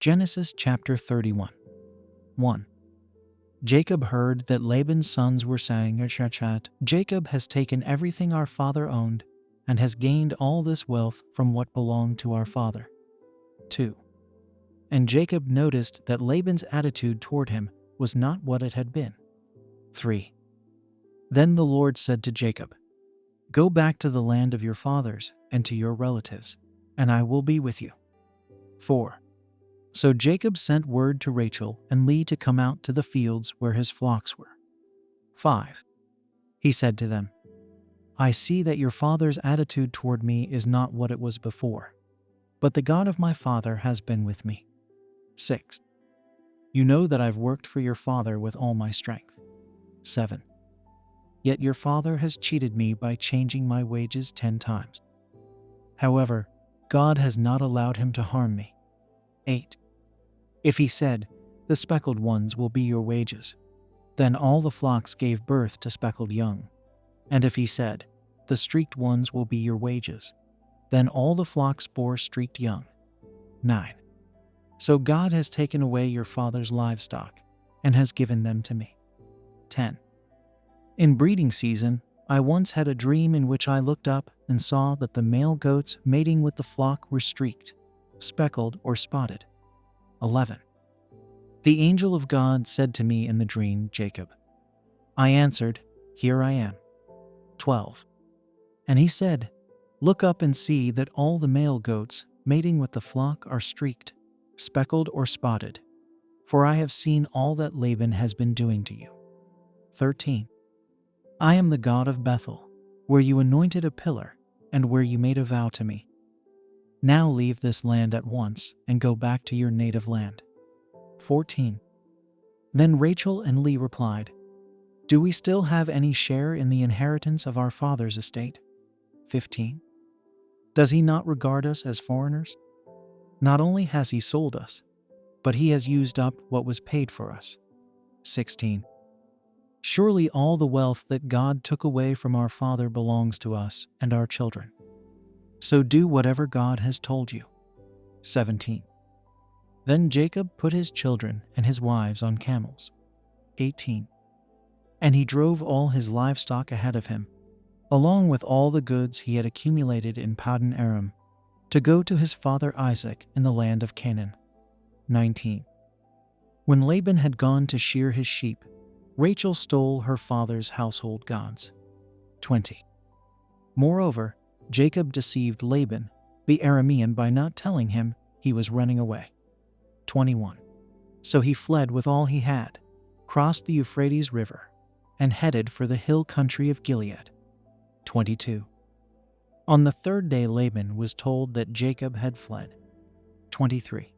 Genesis chapter 31. 1. Jacob heard that Laban's sons were saying, Jacob has taken everything our father owned and has gained all this wealth from what belonged to our father. 2. And Jacob noticed that Laban's attitude toward him was not what it had been. 3. Then the Lord said to Jacob, Go back to the land of your fathers and to your relatives, and I will be with you. 4. So Jacob sent word to Rachel and Leah to come out to the fields where his flocks were. 5. He said to them, I see that your father's attitude toward me is not what it was before, but the God of my father has been with me. 6. You know that I've worked for your father with all my strength. 7. Yet your father has cheated me by changing my wages 10 times. However, God has not allowed him to harm me. 8. If he said, The speckled ones will be your wages, then all the flocks gave birth to speckled young. And if he said, The streaked ones will be your wages, then all the flocks bore streaked young. 9. So God has taken away your father's livestock and has given them to me. 10. In breeding season, I once had a dream in which I looked up and saw that the male goats mating with the flock were streaked, speckled, or spotted. 11. The angel of God said to me in the dream, Jacob. I answered, Here I am. 12. And he said, Look up and see that all the male goats mating with the flock are streaked, speckled, or spotted, for I have seen all that Laban has been doing to you. 13. I am the God of Bethel, where you anointed a pillar and where you made a vow to me. Now leave this land at once and go back to your native land. 14. Then Rachel and Leah replied, Do we still have any share in the inheritance of our father's estate? 15. Does he not regard us as foreigners? Not only has he sold us, but he has used up what was paid for us. 16. Surely all the wealth that God took away from our father belongs to us and our children. So do whatever God has told you. 17. Then Jacob put his children and his wives on camels. 18. And he drove all his livestock ahead of him, along with all the goods he had accumulated in Paddan Aram, to go to his father Isaac in the land of Canaan. 19. When Laban had gone to shear his sheep, Rachel stole her father's household gods. 20. Moreover, Jacob deceived Laban, the Aramean, by not telling him he was running away. 21. So he fled with all he had, crossed the Euphrates River, and headed for the hill country of Gilead. 22. On the third day Laban was told that Jacob had fled. 23.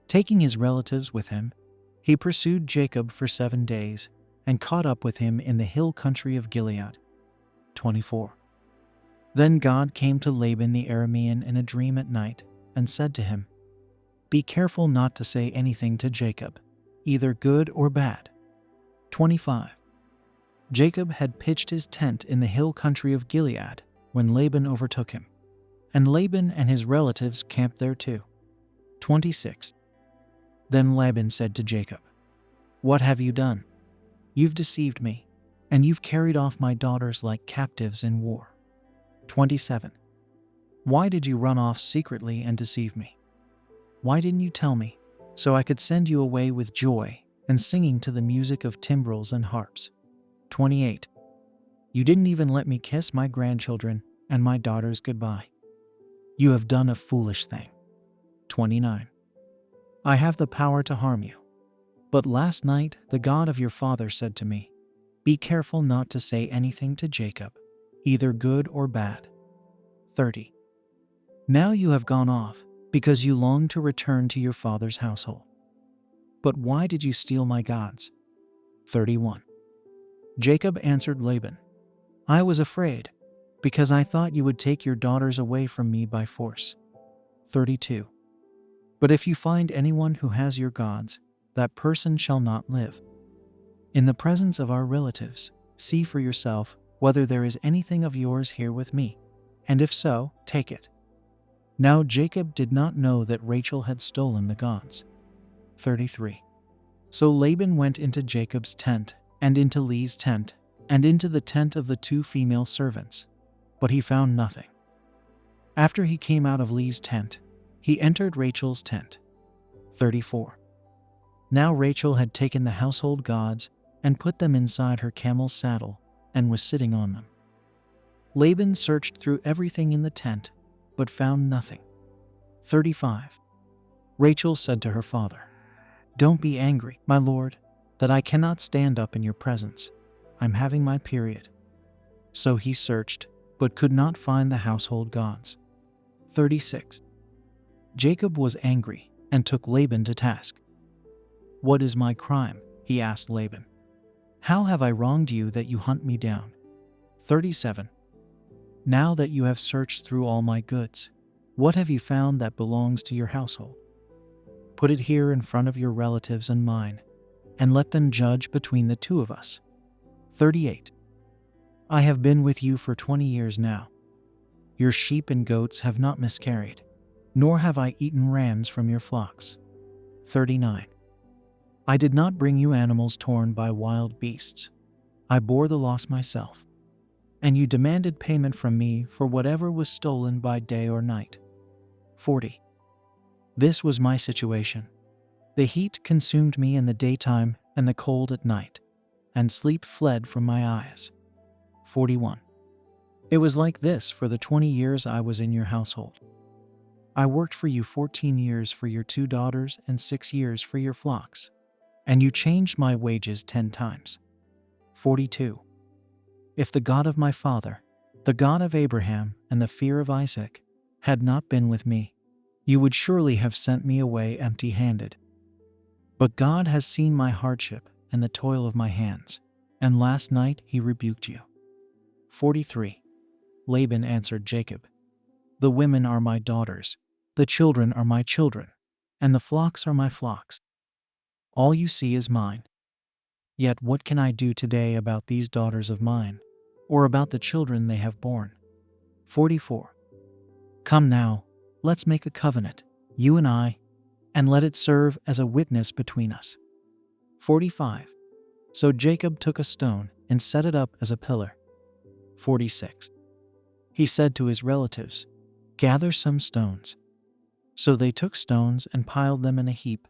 Taking his relatives with him, he pursued Jacob for 7 days and caught up with him in the hill country of Gilead. 24. Then God came to Laban the Aramean in a dream at night and said to him, Be careful not to say anything to Jacob, either good or bad. 25. Jacob had pitched his tent in the hill country of Gilead when Laban overtook him, and Laban and his relatives camped there too. 26. Then Laban said to Jacob, What have you done? You've deceived me, and you've carried off my daughters like captives in war. 27. Why did you run off secretly and deceive me? Why didn't you tell me, so I could send you away with joy and singing to the music of timbrels and harps? 28. You didn't even let me kiss my grandchildren and my daughters goodbye. You have done a foolish thing. 29. I have the power to harm you. But last night the God of your father said to me, Be careful not to say anything to Jacob, either good or bad. 30. Now you have gone off because you long to return to your father's household. But why did you steal my gods? 31. Jacob answered Laban, I was afraid, because I thought you would take your daughters away from me by force. 32. But if you find anyone who has your gods, that person shall not live. In the presence of our relatives, see for yourself whether there is anything of yours here with me, and if so, take it. Now Jacob did not know that Rachel had stolen the gods. 33. So Laban went into Jacob's tent, and into Leah's tent, and into the tent of the 2 female servants, but he found nothing. After he came out of Leah's tent, he entered Rachel's tent. 34. Now Rachel had taken the household gods and put them inside her camel's saddle and was sitting on them. Laban searched through everything in the tent, but found nothing. 35. Rachel said to her father, "Don't be angry, my lord, that I cannot stand up in your presence. I'm having my period." So he searched, but could not find the household gods. 36. Jacob was angry and took Laban to task. "What is my crime?" he asked Laban. "How have I wronged you that you hunt me down?" 37. Now that you have searched through all my goods, what have you found that belongs to your household? Put it here in front of your relatives and mine, and let them judge between the 2 of us. 38. I have been with you for 20 years now. Your sheep and goats have not miscarried, nor have I eaten rams from your flocks. 39. I did not bring you animals torn by wild beasts. I bore the loss myself, and you demanded payment from me for whatever was stolen by day or night. 40. This was my situation. The heat consumed me in the daytime and the cold at night, and sleep fled from my eyes. 41. It was like this for the 20 years I was in your household. I worked for you 14 years for your 2 daughters and 6 years for your flocks, and you changed my wages 10 times. 42. If the God of my father, the God of Abraham and the fear of Isaac, had not been with me, you would surely have sent me away empty-handed. But God has seen my hardship and the toil of my hands, and last night he rebuked you." 43. Laban answered Jacob, "The women are my daughters, the children are my children, and the flocks are my flocks. All you see is mine. Yet what can I do today about these daughters of mine, or about the children they have borne?" 44. Come now, let's make a covenant, you and I, and let it serve as a witness between us. 45. So Jacob took a stone and set it up as a pillar. 46. He said to his relatives, "Gather some stones." So they took stones and piled them in a heap,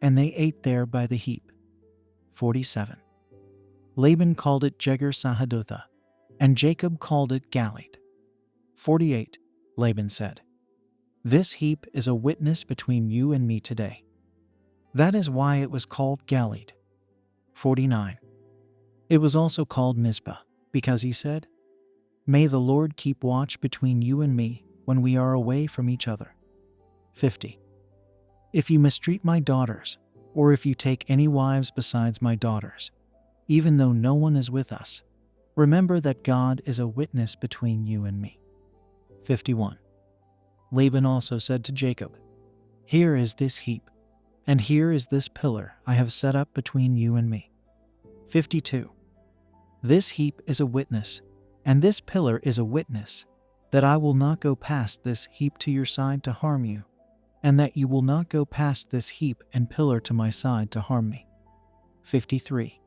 and they ate there by the heap. 47. Laban called it Jegar-Sahadutha, and Jacob called it Galeed. 48. Laban said, "This heap is a witness between you and me today." That is why it was called Galeed. 49. It was also called Mizpah, because he said, "May the Lord keep watch between you and me when we are away from each other." 50. If you mistreat my daughters, or if you take any wives besides my daughters, even though no one is with us, remember that God is a witness between you and me. 51. Laban also said to Jacob, "Here is this heap, and here is this pillar I have set up between you and me." 52. This heap is a witness, and this pillar is a witness, that I will not go past this heap to your side to harm you, and that you will not go past this heap and pillar to my side to harm me. 53.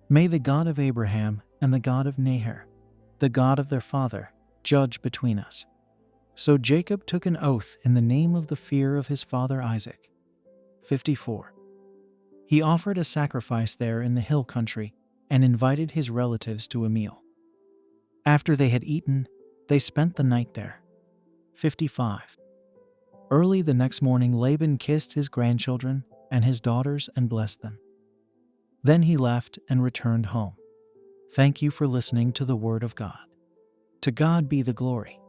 May the God of Abraham and the God of Nahor, the God of their father, judge between us. So Jacob took an oath in the name of the fear of his father Isaac. 54. He offered a sacrifice there in the hill country and invited his relatives to a meal. After they had eaten, they spent the night there. 55. Early the next morning, Laban kissed his grandchildren and his daughters and blessed them. Then he left and returned home. Thank you for listening to the Word of God. To God be the glory.